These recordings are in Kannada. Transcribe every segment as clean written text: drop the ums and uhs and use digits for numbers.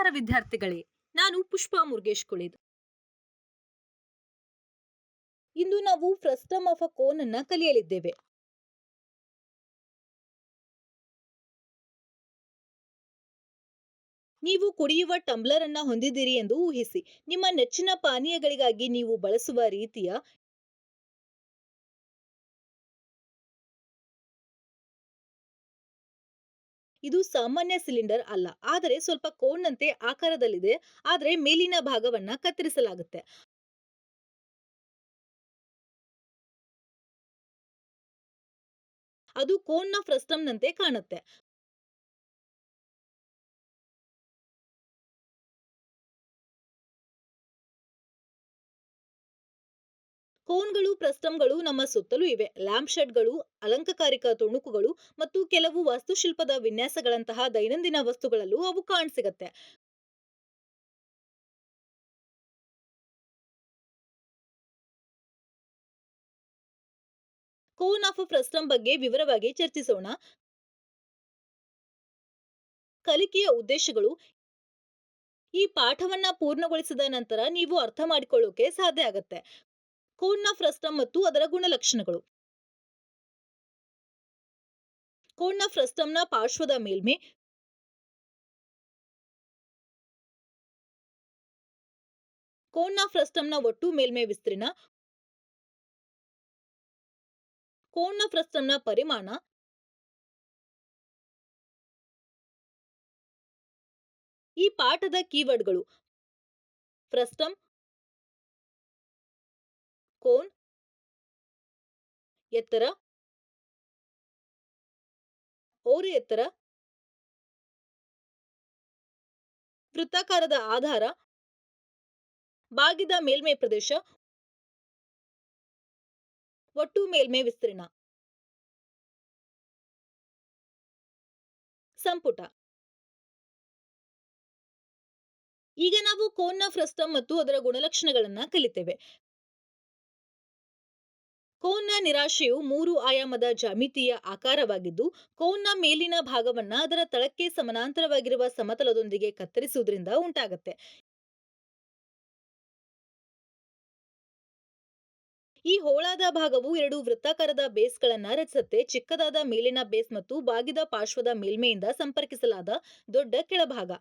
ನಮಸ್ಕಾರ ವಿದ್ಯಾರ್ಥಿಗಳೇ, ನಾನು ಪುಷ್ಪಾ ಮುರುಗೇಶ್ ಕುಳಿದ್. ಇಂದು ನಾವು ಫ್ರಸ್ಟಮ್ ಆಫ್ ಅ ಕೋನ್ ಅನ್ನ ಕಲಿಯಲಿದ್ದೇವೆ. ನೀವು ಕುಡಿಯುವ ಟಂಬ್ಲರ್ ಅನ್ನ ಹೊಂದಿದ್ದೀರಿ ಎಂದು ಊಹಿಸಿ. ನಿಮ್ಮ ನೆಚ್ಚಿನ ಪಾನೀಯಗಳಿಗಾಗಿ ನೀವು ಬಳಸುವ ರೀತಿಯ ಇದು ಸಾಮಾನ್ಯ ಸಿಲಿಂಡರ್ ಅಲ್ಲ, ಆದರೆ ಸ್ವಲ್ಪ ಕೋನ್ನಂತೆ ಆಕಾರದಲ್ಲಿದೆ. ಆದರೆ ಮೇಲಿನ ಭಾಗವನ್ನ ಕತ್ತರಿಸಲಾಗುತ್ತೆ. ಅದು ಕೋನ್ನ ಫ್ರಸ್ಟಮ್ನಂತೆ ಕಾಣುತ್ತೆ. ಕೋನ್ಗಳು ಫ್ರಸ್ಟಮ್ಗಳು ನಮ್ಮ ಸುತ್ತಲೂ ಇವೆ. ಲ್ಯಾಂಪ್ ಶೇಡ್ಗಳು, ಅಲಂಕಾರಿಕ ತುಣುಕುಗಳು ಮತ್ತು ಕೆಲವು ವಾಸ್ತುಶಿಲ್ಪದ ವಿನ್ಯಾಸಗಳಂತಹ ದೈನಂದಿನ ವಸ್ತುಗಳಲ್ಲೂ ಅವು ಕಾಣಸಿಗತ್ತೆ. ಕೋನ್ ಆಫ್ ಫ್ರಸ್ಟಮ್ ಬಗ್ಗೆ ವಿವರವಾಗಿ ಚರ್ಚಿಸೋಣ. ಕಲಿಕೆಯ ಉದ್ದೇಶಗಳು. ಈ ಪಾಠವನ್ನ ಪೂರ್ಣಗೊಳಿಸಿದ ನಂತರ ನೀವು ಅರ್ಥ ಮಾಡಿಕೊಳ್ಳೋಕೆ ಸಾಧ್ಯ ಆಗತ್ತೆ. ಕೋನ್ನ ಫ್ರಸ್ಟಮ್ ಮತ್ತು ಅದರ ಗುಣಲಕ್ಷಣಗಳು. ಕೋನ್ನ ಫ್ರಸ್ಟಮ್ನ ಪಾರ್ಶ್ವದ ಮೇಲ್ಮೆ. ಕೋನ್ನ ಫ್ರಸ್ಟಮ್ನ ಒಟ್ಟು ಮೇಲ್ಮೆ ವಿಸ್ತೀರ್ಣ. ಕೋನ್ನ ಫ್ರಸ್ಟಮ್ನ ಪರಿಮಾಣ. ಈ ಪಾಠದ ಕೀವರ್ಡ್ಗಳು: ಫ್ರಸ್ಟಮ್, ಕೋನ್, ಎತ್ತರ, ಓರೆ ಎತ್ತರ, ವೃತ್ತಾಕಾರದ ಆಧಾರ, ಬಾಗಿದ ಮೇಲ್ಮೈ ಪ್ರದೇಶ, ಒಟ್ಟು ಮೇಲ್ಮೈ ವಿಸ್ತೀರ್ಣ. ಸಂಪುಟ. ಈಗ ನಾವು ಕೋನ್ನ ಫ್ರಸ್ಟಮ್ ಮತ್ತು ಅದರ ಗುಣಲಕ್ಷಣಗಳನ್ನ ಕಲಿತೇವೆ. ಕೋನ್ನ ನಿರಾಶೆಯು 3 ಆಯಾಮದ ಜ್ಯಾಮಿತೀಯ ಆಕಾರವಾಗಿದ್ದು, ಕೋನ್ನ ಮೇಲಿನ ಭಾಗವನ್ನ ಅದರ ತಳಕ್ಕೆ ಸಮಾನಾಂತರವಾಗಿರುವ ಸಮತಲದೊಂದಿಗೆ ಕತ್ತರಿಸುವುದರಿಂದ ಉಂಟಾಗತ್ತೆ. ಈ ಹೋಳಾದ ಭಾಗವು 2 ವೃತ್ತಾಕಾರದ ಬೇಸ್ಗಳನ್ನ ರಚಿಸುತ್ತೆ. ಚಿಕ್ಕದಾದ ಮೇಲಿನ ಬೇಸ್ ಮತ್ತು ಬಾಗಿದ ಪಾರ್ಶ್ವದ ಮೇಲ್ಮೆಯಿಂದ ಸಂಪರ್ಕಿಸಲಾದ ದೊಡ್ಡ ಕೆಳಭಾಗ.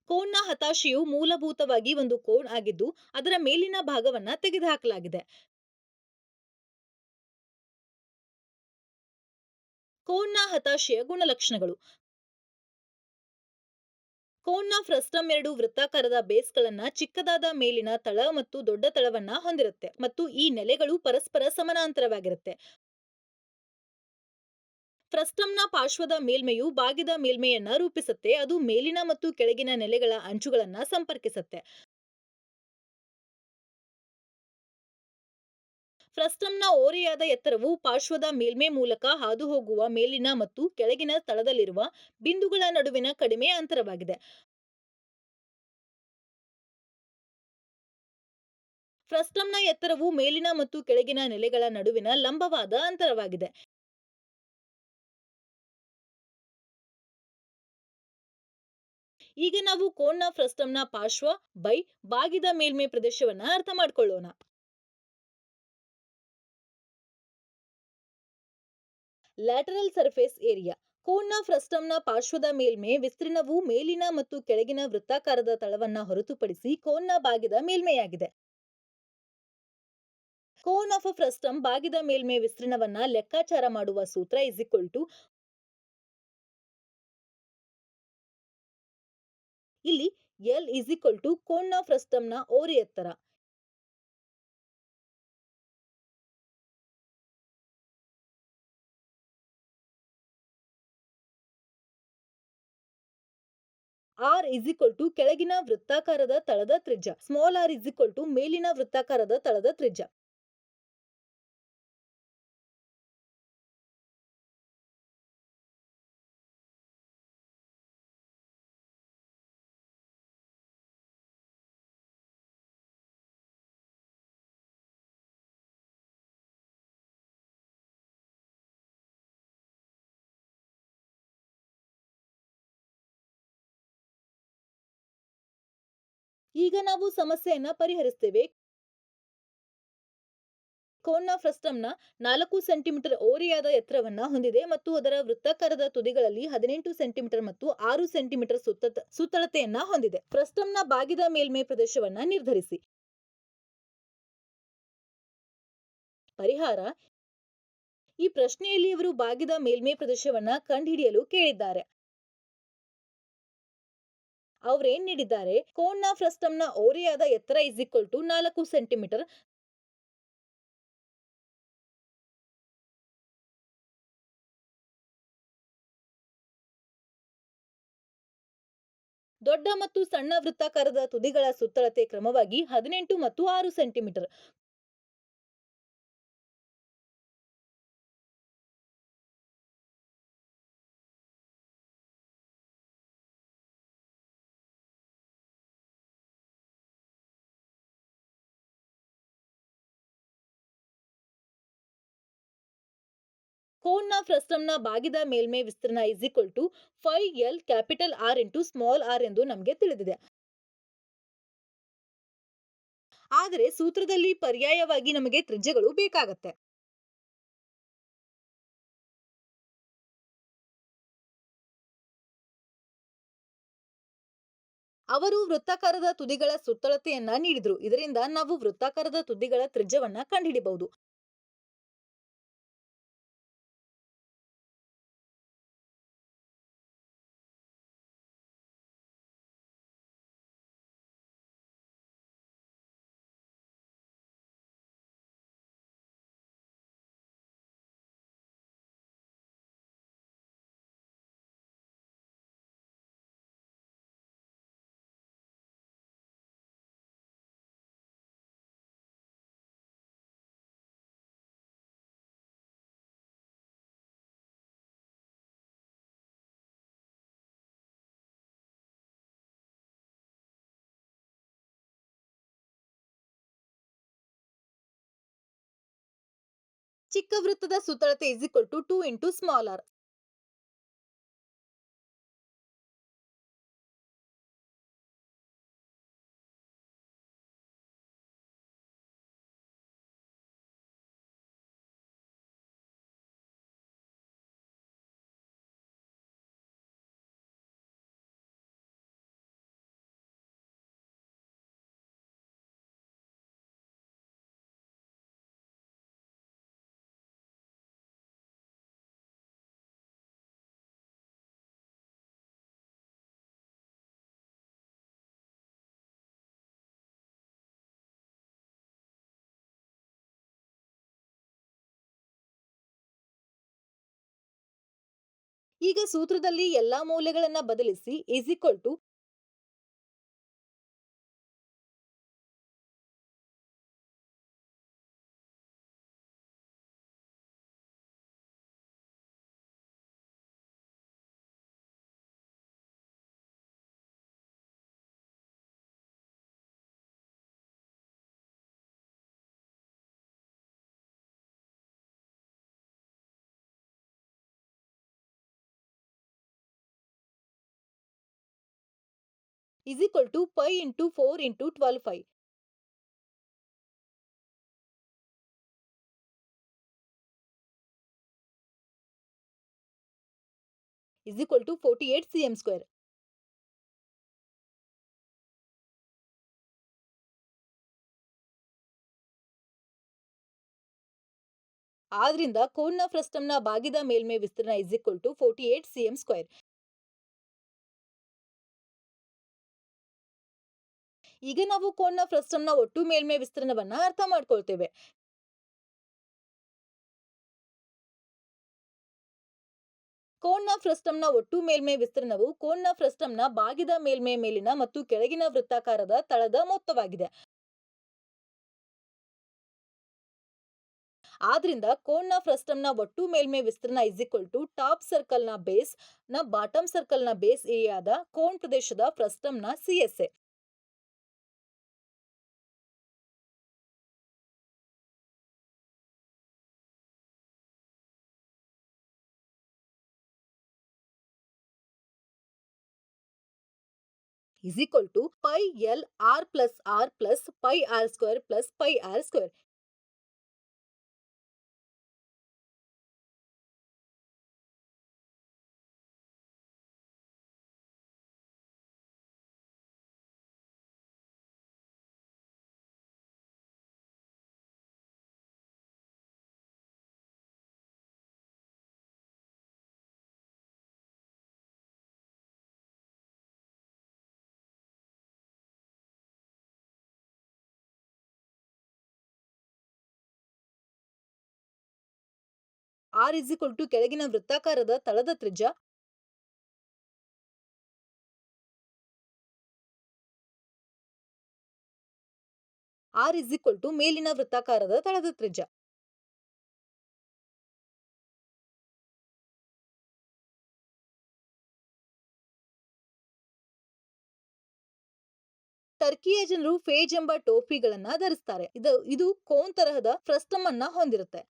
ಕೋನ್ನ ಹತಾಶೆಯು ಮೂಲಭೂತವಾಗಿ ಒಂದು ಕೋನ್ ಆಗಿದ್ದು, ಅದರ ಮೇಲಿನ ಭಾಗವನ್ನ ತೆಗೆದುಹಾಕಲಾಗಿದೆ. ಕೋನ್ನ ಹತಾಶೆಯ ಗುಣಲಕ್ಷಣಗಳು. ಕೋನ್ನ ಫ್ರಸ್ಟಮ್ 2 ವೃತ್ತಾಕಾರದ ಬೇಸ್ಗಳನ್ನ ಚಿಕ್ಕದಾದ ಮೇಲಿನ ತಳ ಮತ್ತು ದೊಡ್ಡ ತಳವನ್ನ ಹೊಂದಿರುತ್ತೆ ಮತ್ತು ಈ ನೆಲೆಗಳು ಪರಸ್ಪರ ಸಮಾನಾಂತರವಾಗಿರುತ್ತೆ. ಫ್ರಸ್ಟಮ್ನ ಪಾರ್ಶ್ವದ ಮೇಲ್ಮೆಯು ಬಾಗಿದ ಮೇಲ್ಮೆಯನ್ನ ರೂಪಿಸುತ್ತೆ. ಅದು ಮೇಲಿನ ಮತ್ತು ಕೆಳಗಿನ ನೆಲೆಗಳ ಅಂಚುಗಳನ್ನ ಸಂಪರ್ಕಿಸುತ್ತೆ. ಫ್ರಸ್ಟಮ್ನ ಓರೆಯಾದ ಎತ್ತರವು ಪಾರ್ಶ್ವದ ಮೇಲ್ಮೈ ಮೂಲಕ ಹಾದುಹೋಗುವ ಮೇಲಿನ ಮತ್ತು ಕೆಳಗಿನ ತಳದಲ್ಲಿರುವ ಬಿಂದುಗಳ ನಡುವಿನ ಕಡಿಮೆ ಅಂತರವಾಗಿದೆ. ಫ್ರಸ್ಟಮ್ನ ಎತ್ತರವು ಮೇಲಿನ ಮತ್ತು ಕೆಳಗಿನ ನೆಲೆಗಳ ನಡುವಿನ ಲಂಬವಾದ ಅಂತರವಾಗಿದೆ. ಈಗ ನಾವು ಕೋನ್ನ ಫ್ರಸ್ಟಮ್ನ ಪಾರ್ಶ್ವ, ಬಾಗಿದ ಮೇಲ್ಮೈ ಪ್ರದೇಶವನ್ನ ಅರ್ಥ ಮಾಡಿಕೊಳ್ಳೋಣ. Lateral surface area. ಕೋನ್ನ ಫ್ರಸ್ಟಮ್ನ ಪಾರ್ಶ್ವದ ಮೇಲ್ಮೈ ವಿಸ್ತೀರ್ಣವು ಮೇಲಿನ ಮತ್ತು ಕೆಳಗಿನ ವೃತ್ತಾಕಾರದ ತಳವನ್ನ ಹೊರತುಪಡಿಸಿ ಕೋನ್ನ ಬಾಗಿದ ಮೇಲ್ಮೈಯಾಗಿದೆ. ಕೋನ್ ಆಫ್ ಫ್ರಸ್ಟಮ್ ಬಾಗಿದ ಮೇಲ್ಮೈ ವಿಸ್ತೀರ್ಣವನ್ನ ಲೆಕ್ಕಾಚಾರ ಮಾಡುವ ಸೂತ್ರ ಇಲ್ಲಿ L ಕೋನ್ನ ಫ್ರಸ್ಟಮ್ನ ಓರೆ ಎತ್ತರ. R ಕೆಳಗಿನ ವೃತ್ತಾಕಾರದ ತಳದ ತ್ರಿಜ್ಯ. r ಮೇಲಿನ ವೃತ್ತಾಕಾರದ ತಳದ ತ್ರಿಜ್ಯ. ಈಗ ನಾವು ಸಮಸ್ಯೆಯನ್ನ ಪರಿಹರಿಸ್ತೇವೆ. ಕೋನ್ನ ಫ್ರಸ್ಟಮ್‌ನ 4 ಸೆಂಟಿಮೀಟರ್ ಓರೆಯಾದ ಎತ್ತರವನ್ನ ಹೊಂದಿದೆ ಮತ್ತು ಅದರ ವೃತ್ತಾಕಾರದ ತುದಿಗಳಲ್ಲಿ 18 ಸೆಂಟಿಮೀಟರ್ ಮತ್ತು 6 ಸೆಂಟಿಮೀಟರ್ ಸುತ್ತಳತೆಯನ್ನ ಹೊಂದಿದೆ. ಫ್ರಸ್ಟಮ್‌ನ ಬಾಗಿದ ಮೇಲ್ಮೈ ಪ್ರದೇಶವನ್ನ ನಿರ್ಧರಿಸಿ. ಪರಿಹಾರ: ಈ ಪ್ರಶ್ನೆಯಲ್ಲಿ ಇವರು ಬಾಗಿದ ಮೇಲ್ಮೈ ಪ್ರದೇಶವನ್ನ ಕಂಡುಹಿಡಿಯಲು ಕೇಳಿದ್ದಾರೆ. ಅವ್ರೇನ್ ನೀಡಿದ್ದಾರೆ? ಕೋನ್ನ ಫ್ರಸ್ಟಮ್‌ನ ಓರೆಯಾದ ಎತ್ತರ ಇಸ್ ಈಕ್ವಲ್ ಟು 4 ಸೆಂಟಿಮೀಟರ್. ದೊಡ್ಡ ಮತ್ತು ಸಣ್ಣ ವೃತ್ತಾಕಾರದ ತುದಿಗಳ ಸುತ್ತಳತೆ ಕ್ರಮವಾಗಿ 18 ಮತ್ತು 6 ಸೆಂಟಿಮೀಟರ್. ಕೋನ್ನ ಫ್ರಸ್ಟಮ್‌ನ ಬಾಗಿದ ಮೇಲ್ಮೈ ವಿಸ್ತೀರ್ಣ is equal to 5L capital R into small r ಎಂದು ನಮಗೆ ತಿಳಿದಿದೆ. ಆದರೆ ಸೂತ್ರದಲ್ಲಿ ಪರ್ಯಾಯವಾಗಿ ನಮಗೆ ತ್ರಿಜ್ಯಗಳು ಬೇಕಾಗತ್ತೆ. ಅವರು ವೃತ್ತಾಕಾರದ ತುದಿಗಳ ಸುತ್ತಳತೆಯನ್ನ ನೀಡಿದ್ರು. ಇದರಿಂದ ನಾವು ವೃತ್ತಾಕಾರದ ತುದಿಗಳ ತ್ರಿಜ್ಯವನ್ನ ಕಂಡುಹಿಡಿಬಹುದು. ಚಿಕ್ಕ ವೃತ್ತದ ಸುತ್ತಳತೆ is equal to 2 into small R. ಈಗ ಸೂತ್ರದಲ್ಲಿ ಎಲ್ಲಾ ಮೌಲ್ಯಗಳನ್ನ ಬದಲಿಸಿ is equal to pi into 4 into 12 pi is equal to 48 cm square. ಆದ್ರಿಂದ ಕೋನ್ನ ಫ್ರಸ್ಟಮ್‌ನ ಬಾಗಿದ ಮೇಲ್ಮೈ ವಿಸ್ತೀರ್ಣ is equal to 48 cm square. ಈಗ ನಾವು ಕೋನ್ನ ಫ್ರಸ್ಟಮ್‌ನ ಒಟ್ಟು ಮೇಲ್ಮೈ ವಿಸ್ತೀರ್ಣವನ್ನ ಅರ್ಥ ಮಾಡ್ಕೊಳ್ತೇವೆ. ಕೋನ್ನ ಫ್ರಸ್ಟಮ್‌ನ ಒಟ್ಟು ಮೇಲ್ಮೈ ವಿಸ್ತೀರ್ಣವು ಕೋನ್ನ ಫ್ರಸ್ಟಮ್‌ನ ಬಾಗಿದ ಮೇಲ್ಮೈ ಮೇಲಿನ ಮತ್ತು ಕೆಳಗಿನ ವೃತ್ತಾಕಾರದ ತಳದ ಮೊತ್ತವಾಗಿದೆ. ಆದ್ರಿಂದ ಕೋನ್ನ ಫ್ರಸ್ಟಮ್‌ನ ಒಟ್ಟು ಮೇಲ್ಮೈ ವಿಸ್ತೀರ್ಣ ಇಸ್ ಈಕ್ವಲ್ ಟು ಟಾಪ್ ಸರ್ಕಲ್‌ನ ಬೇಸ್ ನ ಬಾಟಮ್ ಸರ್ಕಲ್‌ನ ಬೇಸ್ ಏರಿಯಾದ ಕೋನ್ ಪ್ರದೇಶದ ಫ್ರಸ್ಟಮ್‌ನ CSA. is equal to pi L r plus pi r square plus pi r square. R is equal to ಕೆಳಗಿನ ವೃತ್ತಾಕಾರದ ತಳದ ತ್ರಿಜ್ಯ R is equal to ಮೇಲಿನ ವೃತ್ತಾಕಾರದ ತಳದ ತ್ರಿಜ್ಯ. ಟರ್ಕಿಯ ಜನರು ಫೇಜ್ ಎಂಬ ಟೋಪಿಗಳನ್ನ ಧರಿಸ್ತಾರೆ. ಇದು ಕೋನ್ ತರಹದ ಫ್ರಸ್ಟಮ್ ಅನ್ನ ಹೊಂದಿರುತ್ತೆ.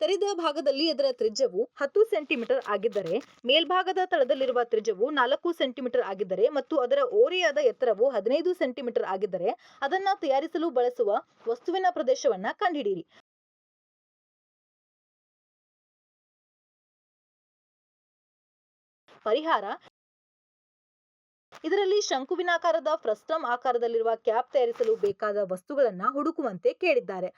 ತೆರೆದ ಭಾಗದಲ್ಲಿ ಅದರ ತ್ರಿಜ್ಯವು 10 ಸೆಂಟಿಮೀಟರ್ ಆಗಿದ್ದರೆ, ಮೇಲ್ಭಾಗದ ತಳದಲ್ಲಿರುವ ತ್ರಿಜ್ಯವು 4 ಸೆಂಟಿಮೀಟರ್ ಆಗಿದ್ದರೆ ಮತ್ತು ಅದರ ಓರೆಯಾದ ಎತ್ತರವು 15 ಸೆಂಟಿಮೀಟರ್ ಆಗಿದ್ದರೆ, ಅದನ್ನ ತಯಾರಿಸಲು ಬಳಸುವ ವಸ್ತುವಿನ ಪ್ರದೇಶವನ್ನ ಕಂಡುಹಿಡಿಯಿರಿ. ಪರಿಹಾರ: ಇದರಲ್ಲಿ ಶಂಕುವಿನಾಕಾರದ ಫ್ರಸ್ಟಮ್ ಆಕಾರದಲ್ಲಿರುವ ಕ್ಯಾಪ್ ತಯಾರಿಸಲು ಬೇಕಾದ ವಸ್ತುಗಳನ್ನ ಹುಡುಕುವಂತೆ ಕೇಳಿದ್ದಾರೆ.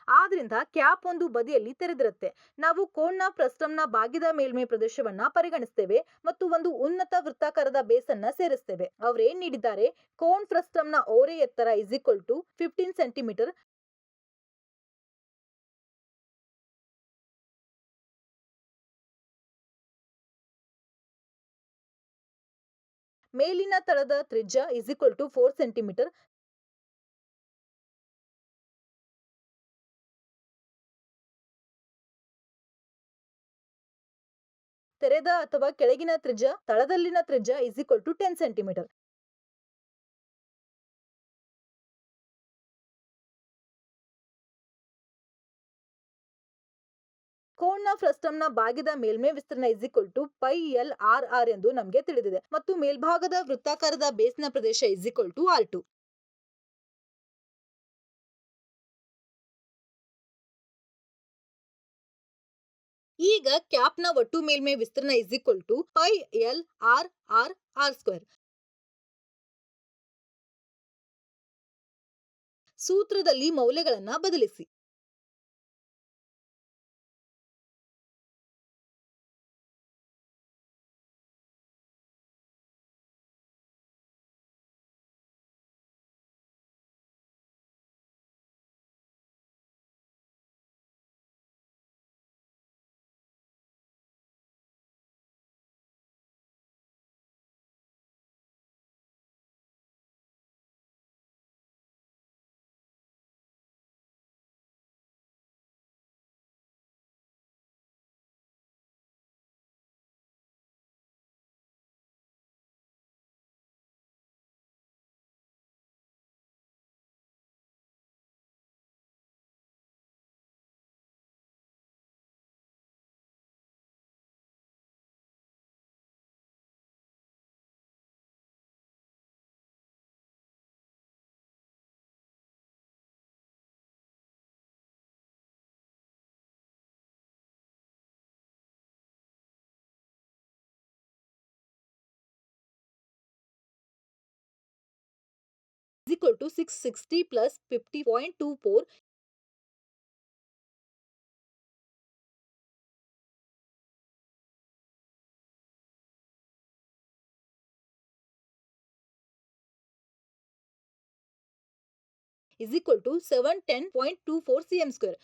ಆದ್ರಿಂದ ಕ್ಯಾಪ್ ಒಂದು ಬದಿಯಲ್ಲಿ ತೆರೆದಿರುತ್ತೆ. ನಾವು ಕೋನ್ನ ಫ್ರಸ್ಟಮ್ನ ಬಾಗಿದ ಮೇಲ್ಮೈ ಪ್ರದೇಶವನ್ನ ಪರಿಗಣಿಸ್ತೇವೆ ಮತ್ತು ಒಂದು ಉನ್ನತ ವೃತ್ತಾಕಾರದ ಬೇಸನ್ನ ಸೇರಿಸ್ತೇವೆ. ಅವ್ರೇನ್ ನೀಡಿದ್ದಾರೆ: ಕೋನ್ ಫ್ರಸ್ಟಮ್ನ ಓರೆ ಎತ್ತರ ಇಸ್ ಈಕ್ವಲ್ ಟು 15 ಸೆಂಟಿಮೀಟರ್, ಮೇಲಿನ ತಳದ ತ್ರಿಜ್ಯ ಇಸ್ ಈಕ್ವಲ್ ಟು 4 ಸೆಂಟಿಮೀಟರ್, ತೆರೆದ ಅಥವಾ ಕೆಳಗಿನ ತ್ರಿಜ್ಯ ತಳದಲ್ಲಿನ ತ್ರಿಜ್ಯ ಇಸ್ ಈಕ್ವಲ್ ಟು 10 ಸೆಂಟಿಮೀಟರ್. ಕೋನ್ನ ಫ್ರಸ್ಟಮ್ನ ಬಾಗಿದ ಮೇಲ್ಮೈ ವಿಸ್ತೀರ್ಣ is equal to pi L R R ಎಂದು ನಮಗೆ ತಿಳಿದಿದೆ ಮತ್ತು ಮೇಲ್ಭಾಗದ ವೃತ್ತಾಕಾರದ ಬೇಸ್ನ ಪ್ರದೇಶ ಇಸ್ ಈಕ್ವಲ್ ಟು R2. ಈಗ ಕ್ಯಾಪ್ನ ಒಟ್ಟು ಮೇಲ್ಮೈ ವಿಸ್ತೀರ್ಣ is equal to pi L R R R square. ಸೂತ್ರದಲ್ಲಿ ಮೌಲ್ಯಗಳನ್ನ ಬದಲಿಸಿ. Is equal to 660 plus 50.24 is equal to 710.24 cm square.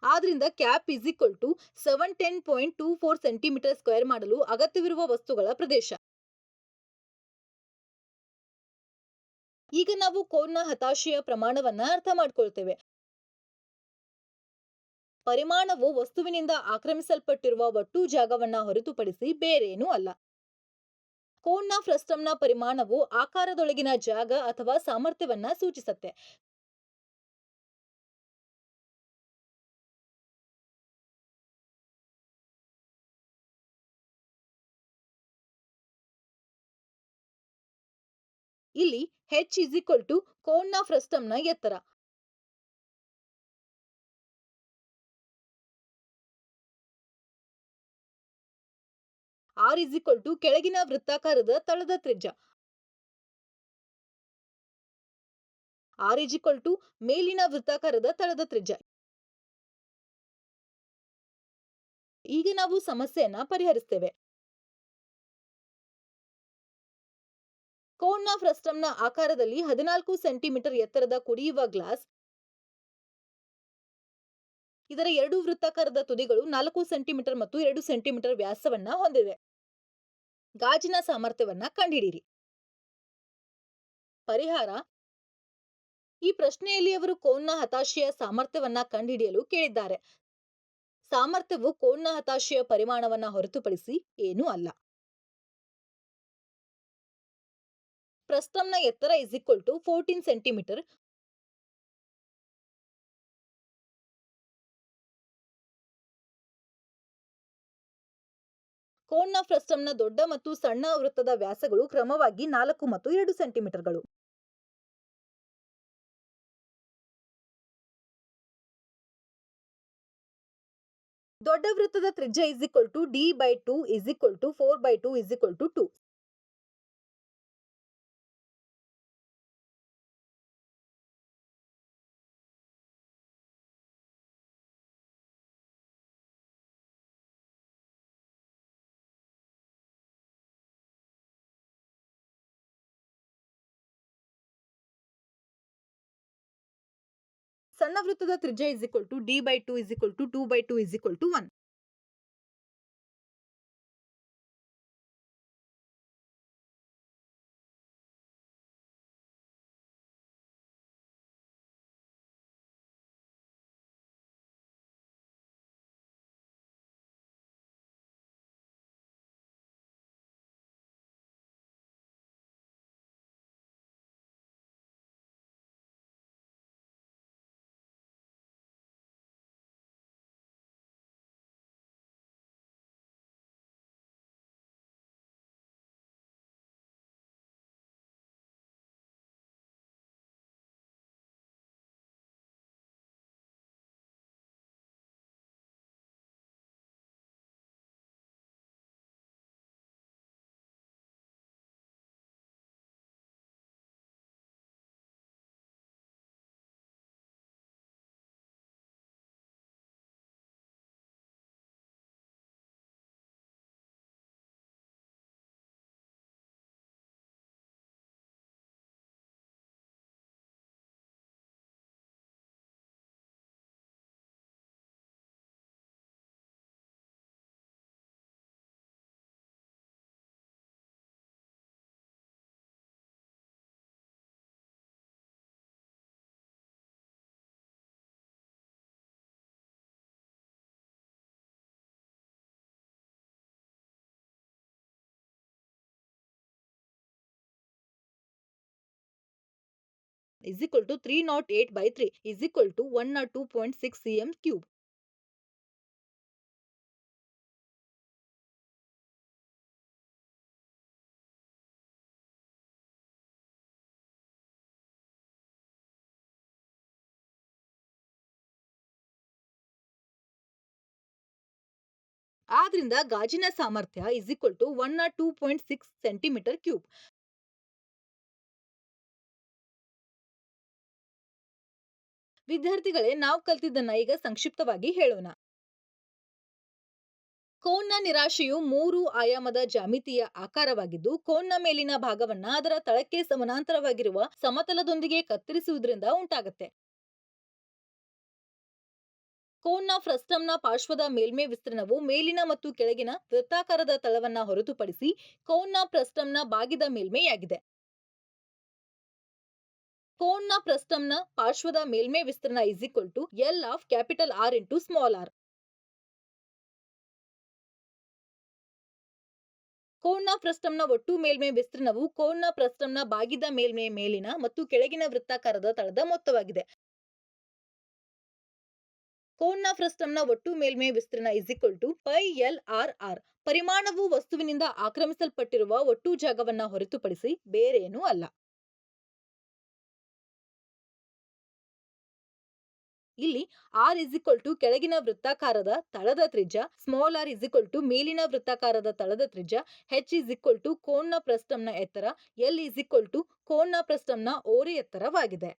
ಆದ್ರಿಂದ cap is equal to 710.24 centimetre square ಮಾಡಲು ಅಗತ್ಯವಿರುವ ವಸ್ತುಗಳ ಪ್ರದೇಶ. ಈಗ ನಾವು ಕೋನ್ನ ಹತಾಶೆಯ ಪ್ರಮಾಣವನ್ನ ಅರ್ಥ ಮಾಡ್ಕೊಳ್ತೇವೆ. ಪರಿಮಾಣವು ವಸ್ತುವಿನಿಂದ ಆಕ್ರಮಿಸಲ್ಪಟ್ಟಿರುವ ಒಟ್ಟು ಜಾಗವನ್ನ ಹೊರತುಪಡಿಸಿ ಬೇರೇನೂ ಅಲ್ಲ. ಕೋನ್ನ ಫ್ರಸ್ಟಮ್‌ನ ಪರಿಮಾಣವು ಆಕಾರದೊಳಗಿನ ಜಾಗ ಅಥವಾ ಸಾಮರ್ಥ್ಯವನ್ನ ಸೂಚಿಸುತ್ತೆ. ಇಲ್ಲಿ h ಇಸ್ ಈಕ್ವಲ್ ಟು ಕೋನ್ನ ಫ್ರಸ್ಟಮ್‌ನ ಎತ್ತರ. r ಇಸ್ ಈಕ್ವಲ್ ಟು ಕೆಳಗಿನ ವೃತ್ತಾಕಾರದ ತಳದ ತ್ರಿಜ್ಯ. r ಇಸ್ ಈಕ್ವಲ್ ಟು ಮೇಲಿನ ವೃತ್ತಾಕಾರದ ತಳದ ತ್ರಿಜ್ಯ. ಈಗ ನಾವು ಸಮಸ್ಯೆಯನ್ನ ಪರಿಹರಿಸ್ತೇವೆ. ಕೋನ್ನ ಫ್ರಸ್ಟಮ್‌ನ ಆಕಾರದಲ್ಲಿ 14 ಸೆಂಟಿಮೀಟರ್ ಎತ್ತರದ ಕುಡಿಯುವ ಗ್ಲಾಸ್. ಇದರ 2 ವೃತ್ತಾಕಾರದ ತುದಿಗಳು 4 ಸೆಂಟಿಮೀಟರ್ ಮತ್ತು 2 ಸೆಂಟಿಮೀಟರ್ ವ್ಯಾಸವನ್ನ ಹೊಂದಿದೆ. ಗಾಜಿನ ಸಾಮರ್ಥ್ಯವನ್ನ ಕಂಡುಹಿಡಿಯಿರಿ. ಪರಿಹಾರ: ಈ ಪ್ರಶ್ನೆಯಲ್ಲಿ ಅವರು ಕೋನ್ನ ಹತಾಶೆಯ ಸಾಮರ್ಥ್ಯವನ್ನ ಕಂಡುಹಿಡಿಯಲು ಕೇಳಿದ್ದಾರೆ. ಸಾಮರ್ಥ್ಯವು ಕೋನ್ನ ಹತಾಶೆಯ ಪರಿಮಾಣವನ್ನ ಹೊರತುಪಡಿಸಿ ಏನೂ ಅಲ್ಲ. ಫ್ರಸ್ಟಮ್‌ನ ಎತ್ತರ ಇಸ್ ಈಕ್ವಲ್ ಟು 14 ಸೆಂಟಿಮೀಟರ್. ಕೋನ್ನ ಫ್ರಸ್ಟಮ್‌ನ ದೊಡ್ಡ ಮತ್ತು ಸಣ್ಣ ವೃತ್ತದ ವ್ಯಾಸಗಳು ಕ್ರಮವಾಗಿ 4 ಮತ್ತು 2 ಸೆಂಟಿಮೀಟರ್ಗಳು. ದೊಡ್ಡ ವೃತ್ತದ ತ್ರಿಜ್ಯ is equal to d/2 is equal to 4/2 is equal to 2. ಸಣ್ಣ ವೃತ್ತದ ತ್ರಿಜ್ಯ is equal to d/2 is equal to 2/2 is equal to 1. is equal to 308/3 is equal to 102.6 cm cube. ಆದ್ರಿಂದ ಗಾಜಿನ ಸಾಮರ್ಥ್ಯ is equal to 102.6 centimetre cube. ವಿದ್ಯಾರ್ಥಿಗಳೇ, ನಾವು ಕಲ್ತಿದ್ದನ್ನ ಈಗ ಸಂಕ್ಷಿಪ್ತವಾಗಿ ಹೇಳೋಣ. ಕೋನ್ನ ನಿರಾಶೆಯು 3 ಆಯಾಮದ ಜ್ಯಾಮಿತೀಯ ಆಕಾರವಾಗಿದ್ದು, ಕೋನ್ನ ಮೇಲಿನ ಭಾಗವನ್ನ ಅದರ ತಳಕ್ಕೆ ಸಮಾನಾಂತರವಾಗಿರುವ ಸಮತಲದೊಂದಿಗೆ ಕತ್ತರಿಸುವುದರಿಂದ ಉಂಟಾಗುತ್ತೆ. ಕೋನ್ನ ಫ್ರಸ್ಟಮ್‌ನ ಪಾರ್ಶ್ವದ ಮೇಲ್ಮೈ ವಿಸ್ತೀರ್ಣವು ಮೇಲಿನ ಮತ್ತು ಕೆಳಗಿನ ವೃತ್ತಾಕಾರದ ತಳವನ್ನ ಹೊರತುಪಡಿಸಿ ಕೋನ್ನ ಫ್ರಸ್ಟಮ್‌ನ ಬಾಗಿದ ಮೇಲ್ಮೈಯಾಗಿದೆ. ಕೋನ್ನ ಫ್ರಸ್ಟಮ್‌ನ ಪಾರ್ಶ್ವದ ಮೇಲ್ಮೈ ವಿಸ್ತೀರ್ಣ is equal to L of capital R into small r. ಕೋನ್ನ ಫ್ರಸ್ಟಮ್‌ನ ಒಟ್ಟು ಮೇಲ್ಮೈ ವಿಸ್ತೀರ್ಣವು ಕೋನ್ನ ಫ್ರಸ್ಟಮ್‌ನ ಬಾಗಿದ ಮೇಲ್ಮೈ ಮೇಲಿನ ಮತ್ತು ಕೆಳಗಿನ ವೃತ್ತಾಕಾರದ ತಳದ ಮೊತ್ತವಾಗಿದೆ. ಕೋನ್ನ ಫ್ರಸ್ಟಮ್‌ನ ಒಟ್ಟು ಮೇಲ್ಮೈ ವಿಸ್ತೀರ್ಣ πl/r. ಪರಿಮಾಣವು ವಸ್ತುವಿನಿಂದ ಆಕ್ರಮಿಸಲ್ಪಟ್ಟಿರುವ ಒಟ್ಟು ಜಾಗವನ್ನ ಹೊರತುಪಡಿಸಿ ಬೇರೇನೂ ಅಲ್ಲ. ಇಲ್ಲಿ r ಕೆಳಗಿನ ವೃತ್ತಾಕಾರದ ತಳದ ತ್ರಿಜ್ಯ, r ಮೇಲಿನ ವೃತ್ತಾಕಾರದ ತಳದ ತ್ರಿಜ್ಯ, h ಕೋನ್ನ ಫ್ರಸ್ಟಮ್‌ನ ಎತ್ತರ, l ಕೋನ್ನ ಫ್ರಸ್ಟಮ್‌ನ ಓರೆ ಎತ್ತರವಾಗಿದೆ.